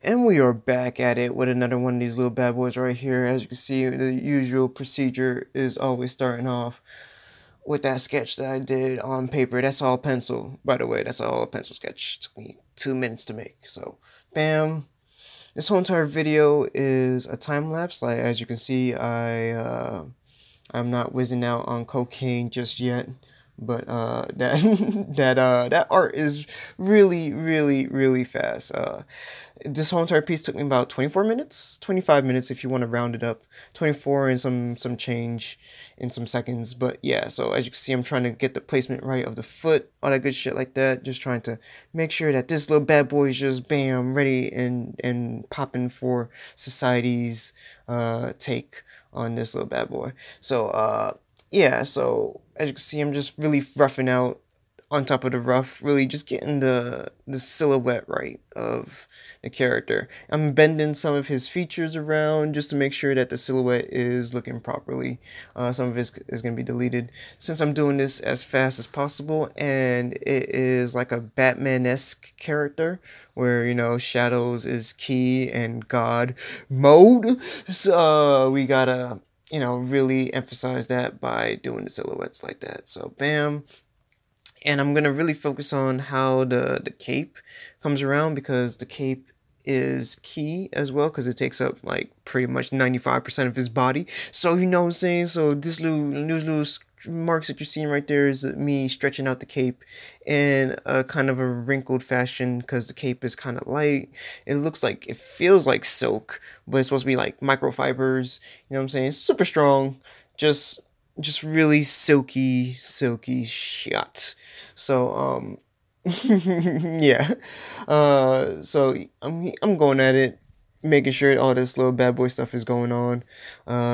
And we are back at it with another one of these little bad boys right here. As you can see, the usual procedure is always starting off with that sketch that I did on paper. That's all pencil, by the way. That's all a pencil sketch. It took me 2 minutes to make. So, bam. This whole entire video is a time lapse. Like as you can see, I'm not whizzing out on cocaine just yet. But that art is really fast. This whole entire piece took me about 24 minutes, 25 minutes if you want to round it up, 24 and some change in some seconds. But yeah, so as you can see, I'm trying to get the placement right of the foot, all that good shit like that. Just trying to make sure that this little bad boy is just bam ready and popping for society's take on this little bad boy. So yeah, so as you can see, I'm just really roughing out on top of the rough, really just getting the silhouette right of the character. I'm bending some of his features around just to make sure that the silhouette is looking properly. Some of it is going to be deleted since I'm doing this as fast as possible, and it is like a Batman-esque character where, you know, shadows is key and God mode. So we gotta, you know, really emphasize that by doing the silhouettes like that. So bam. And I'm gonna really focus on how the cape comes around, because the cape is key as well, because it takes up like pretty much 95% of his body. So you know what I'm saying? So this little marks that you're seeing right there is me stretching out the cape in a kind of a wrinkled fashion, because the cape is kind of light. It looks like, it feels like silk, but it's supposed to be like microfibers. You know what I'm saying? It's super strong, just really silky shot. So yeah. So I'm going at it, making sure all this little bad boy stuff is going on,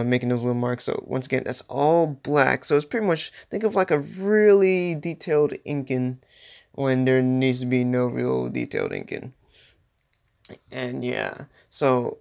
making those little marks. So once again, that's all black. So it's pretty much, think of like a really detailed inking when there needs to be no real detailed inking. And yeah, so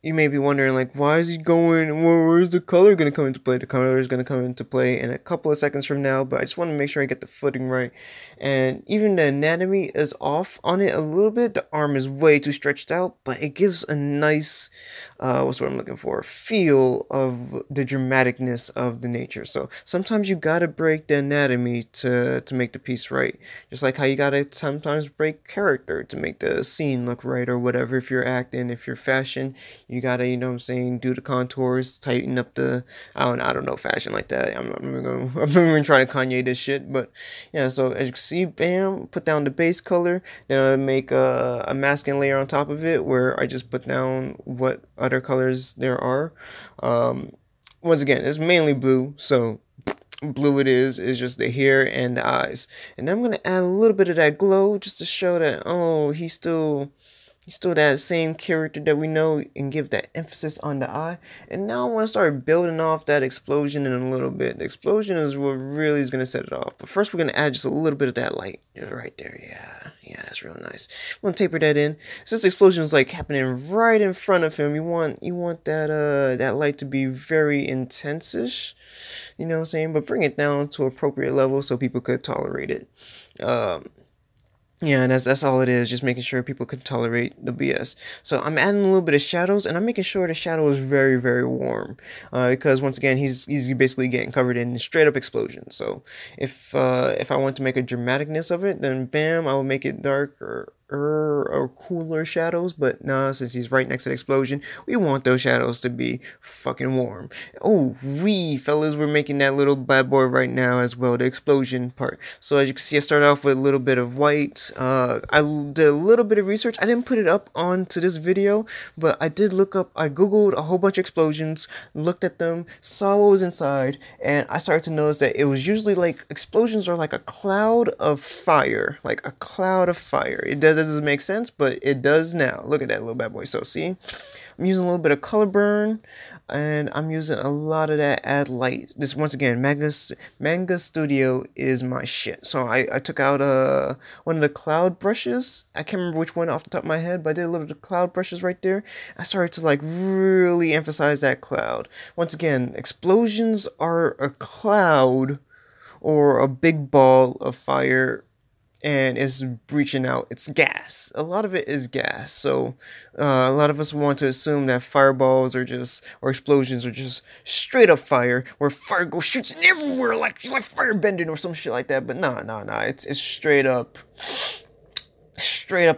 you may be wondering, like, why is he going, where's the color going to come into play? The color is going to come into play in a couple of seconds from now, but I just want to make sure I get the footing right. And even the anatomy is off on it a little bit. The arm is way too stretched out, but it gives a nice, what's what I'm looking for, feel of the dramaticness of the nature. So sometimes you gotta break the anatomy to make the piece right, just like how you gotta sometimes break character to make the scene look right, or whatever. If you're acting, if you're fashion, you gotta, you know what I'm saying, do the contours, tighten up the, I don't know fashion like that. I'm not even trying to Kanye this shit, but yeah. So as you can see, bam, put down the base color, then I make a masking layer on top of it where I just put down what other colors there are. Once again, it's mainly blue, so blue it is just the hair and the eyes. And then I'm gonna add a little bit of that glow just to show that, oh, he's still that same character that we know, and give that emphasis on the eye. And now I want to start building off that explosion in a little bit. The explosion is what really is going to set it off. But first we're going to add just a little bit of that light. Right there, yeah, that's real nice. I'm going to taper that in. Since the explosion is like happening right in front of him, you want that light to be very intense-ish. You know what I'm saying? But bring it down to appropriate level so people could tolerate it. Yeah, and that's all it is, just making sure people can tolerate the BS. So I'm adding a little bit of shadows, and I'm making sure the shadow is very warm, because once again, he's basically getting covered in straight up explosion. So if I want to make a dramaticness of it, then bam, I will make it darker or cooler shadows. But nah, since he's right next to the explosion, we want those shadows to be fucking warm. Oh, fellas, we're making that little bad boy right now as well, the explosion part. So as you can see, I started off with a little bit of white. I did a little bit of research. I didn't put it up onto this video, but I did look up, I googled a whole bunch of explosions, looked at them, saw what was inside, and I started to notice that it was usually like, explosions are like a cloud of fire, like a cloud of fire. It doesn't make sense, but it does now. Look at that little bad boy. So see, I'm using a little bit of color burn, and I'm using a lot of that add light. This, once again, Manga Studio is my shit. So I took out one of the cloud brushes. I can't remember which one off the top of my head, but I did a little of the cloud brushes right there. I started to like really emphasize that cloud. Once again, explosions are a cloud or a big ball of fire and it's breaching out. It's gas. A lot of it is gas. So a lot of us want to assume that fireballs are just, or explosions are just straight up fire, where fire goes shoots everywhere like fire bending or some shit like that. But nah. It's straight up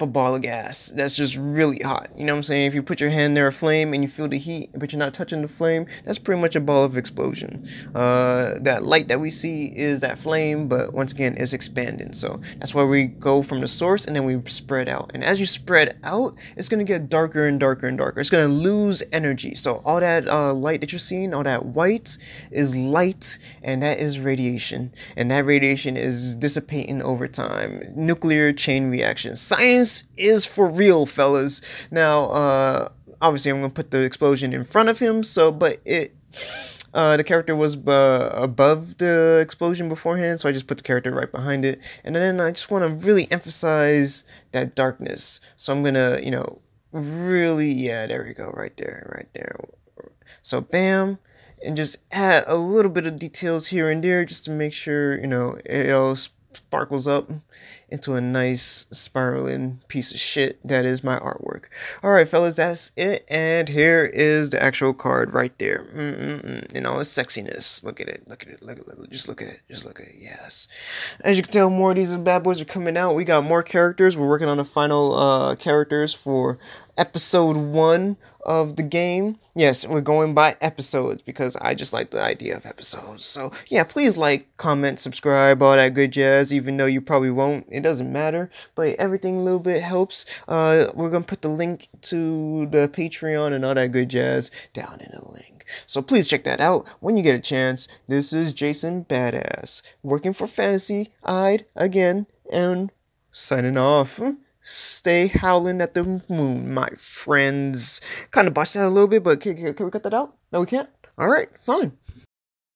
a ball of gas that's just really hot. You know what I'm saying? If you put your hand near a flame and you feel the heat, but you're not touching the flame, that's pretty much a ball of explosion. That light that we see is that flame, but once again, it's expanding. So that's why we go from the source and then we spread out. And as you spread out, it's going to get darker and darker and darker. It's going to lose energy. So all that light that you're seeing, all that white is light, and that is radiation. And that radiation is dissipating over time. Nuclear chain reaction. Science is for real, fellas. Now, obviously, I'm gonna put the explosion in front of him. So, but the character was above the explosion beforehand, so I just put the character right behind it. And then I just want to really emphasize that darkness. So I'm gonna, really, yeah, there we go, right there. So, bam. And just add a little bit of details here and there just to make sure, it all sparkles up into a nice spiraling piece of shit that is my artwork. Alright, fellas, that's it. And here is the actual card right there. In all its sexiness. Look at it. Just look at it. Yes. As you can tell, more of these bad boys are coming out. We got more characters. We're working on the final characters for episode 1 of the game. Yes, we're going by episodes because I just like the idea of episodes. So yeah, please like, comment, subscribe, all that good jazz, even though you probably won't. It doesn't matter, but everything a little bit helps. We're gonna put the link to the Patreon and all that good jazz down in the link. So please check that out when you get a chance. This is Jason Badass, working for Fantasy again, and signing off. Stay howling at the moon, my friends. Kind of botched that a little bit, but can we cut that out? No, we can't? Alright, fine.